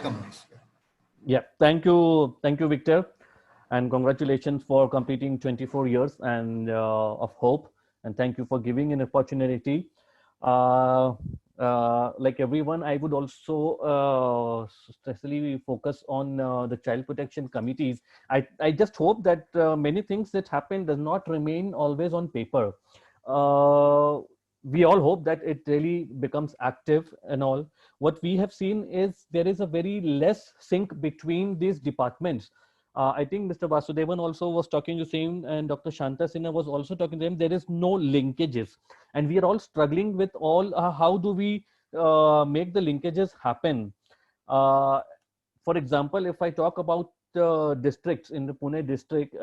Kamlesh. Yeah, thank you, Victor, and congratulations for completing 24 years and of hope. And thank you for giving an opportunity. Uh, like everyone, I would also especially focus on the child protection committees. I just hope that many things that happen does not remain always on paper. Uh, we all hope that it really becomes active and all. What we have seen is there is a very less sync between these departments. I think Mr. Vasudevan also was talking the same, and Dr. Shanta Sinha was also talking to them. There is no linkages, and we are all struggling with all how do we make the linkages happen. Uh, for example, if I talk about districts in the Pune district,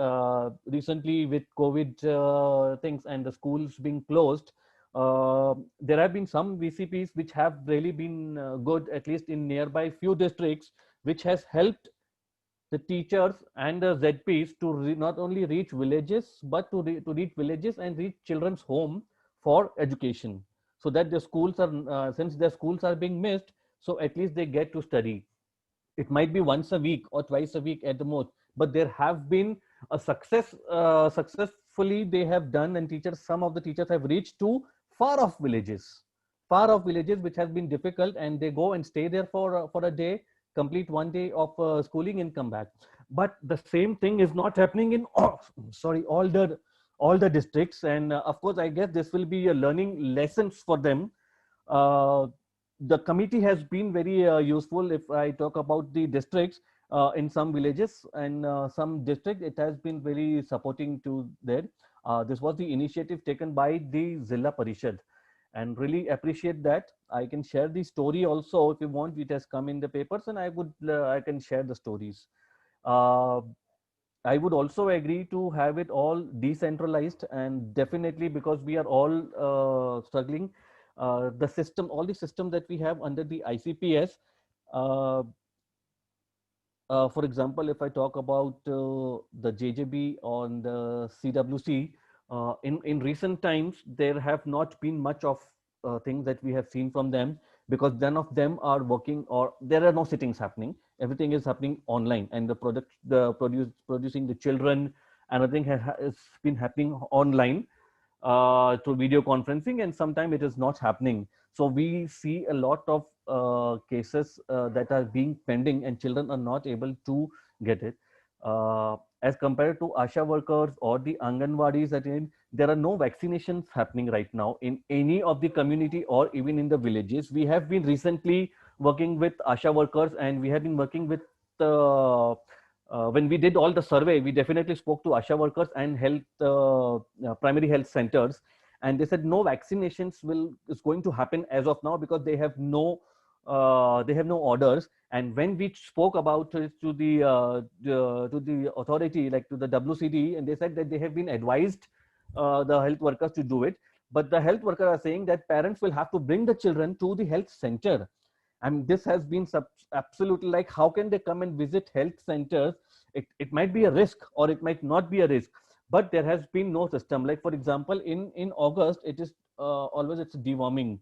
recently with COVID things and the schools being closed, there have been some VCPs which have really been good, at least in nearby few districts, which has helped the teachers and the ZPs to not only reach villages, but to reach villages and reach children's home for education, so that the schools are, since their schools are being missed, so at least they get to study. It might be once a week or twice a week at the most, but there have been a successfully they have done, and teachers, some of the teachers have reached to far off villages, which has been difficult, and they go and stay there for a day, complete one day of schooling and come back. But the same thing is not happening in sorry, all the districts. And of course, I guess this will be a learning lessons for them. uh, the committee has been very useful. If I talk about the districts, in some villages and some district, it has been very supporting to there. This was the initiative taken by the Zilla Parishad, and really appreciate that. I can share the story also if you want. It has come in the papers, and I can share the stories. Uh, I would also agree to have it all decentralized, and definitely because we are all struggling. The system, all the system that we have under the ICPS, uh, for example, if I talk about the JJB on the CWC, in recent times, there have not been much of things that we have seen from them, because none of them are working, or there are no sittings happening. Everything is happening online, and producing the children, and everything has been happening online through video conferencing, and sometimes it is not happening. So we see a lot of cases that are being pending, and children are not able to get it. As compared to ASHA workers or the Anganwadis, there are no vaccinations happening right now in any of the community or even in the villages. We have been recently working with ASHA workers, and we have been working with when we did all the survey, we definitely spoke to ASHA workers and primary health centers, and they said no vaccinations is going to happen as of now, because they have no orders. And when we spoke about it to the authority, like to the WCD, and they said that they have been advised the health workers to do it, but the health workers are saying that parents will have to bring the children to the health center. And this has been absolutely, like, how can they come and visit health centers? It might be a risk, or it might not be a risk, but there has been no system. Like, for example, in August, it is always it's deworming,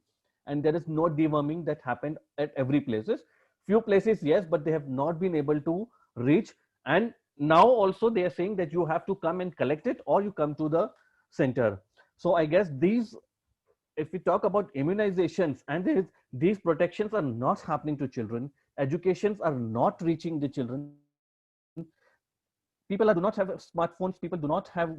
and there is no deworming that happened at every places. Few places, yes, but they have not been able to reach. And now also they are saying that you have to come and collect it, or you come to the center. So I guess these, if we talk about immunizations, and these protections are not happening to children, educations are not reaching the children, people do not have smartphones, people do not have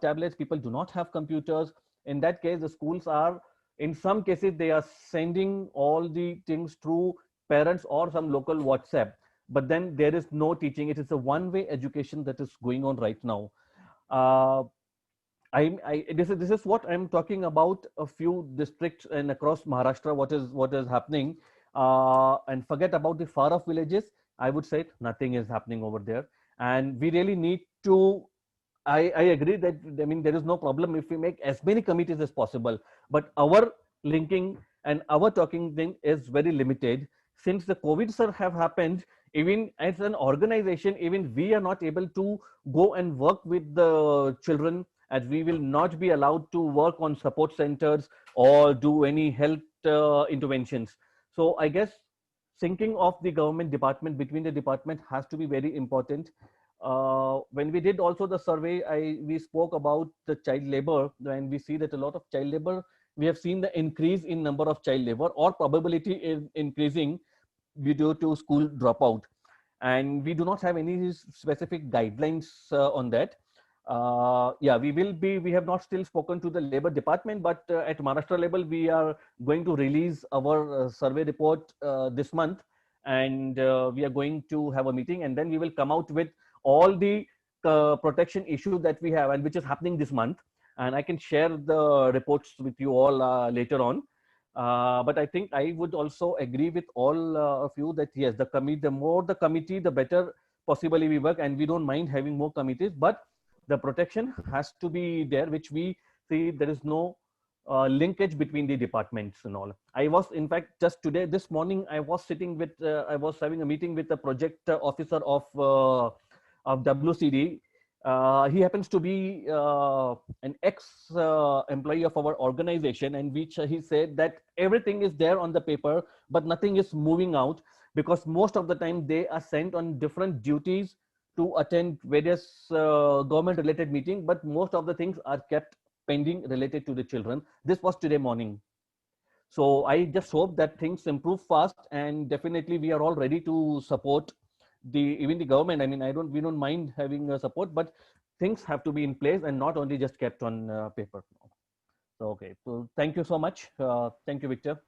tablets, people do not have computers. In that case, the schools are, in some cases, they are sending all the things through parents or some local WhatsApp, but then there is no teaching. It is a one-way education that is going on right now. uh, this is what I'm talking about. A few districts and across Maharashtra, what is happening, and forget about the far off villages. I would say nothing is happening over there, and we really need to. I agree that, I mean, there is no problem if we make as many committees as possible, but our linking and our talking thing is very limited. Since the COVID sir have happened, even as an organization, even we are not able to go and work with the children, as we will not be allowed to work on support centers or do any health interventions. So I guess syncing of the government department between the department has to be very important. When we did also the survey, we spoke about the child labor, and we see that a lot of child labor, we have seen the increase in number of child labor, or probability is increasing due to school dropout, and we do not have any specific guidelines on that. Yeah, we have not still spoken to the labor department, but at Maharashtra level, we are going to release our survey report this month, and we are going to have a meeting, and then we will come out with all the protection issue that we have, and which is happening this month. And I can share the reports with you all later on. But I think I would also agree with all of you that yes, the more the committee, the better possibly we work, and we don't mind having more committees, but the protection has to be there, which we see there is no linkage between the departments and all. I was, in fact, just today, this morning, I was sitting with, I was having a meeting with the project officer of WCD. He happens to be an ex employee of our organization, and which he said that everything is there on the paper, but nothing is moving out, because most of the time they are sent on different duties to attend various government related meetings, but most of the things are kept pending related to the children. This was today morning. So I just hope that things improve fast, and definitely we are all ready to support even the government. I mean, we don't mind having support, but things have to be in place and not only just kept on paper. So okay, so thank you so much. Thank you, Victor.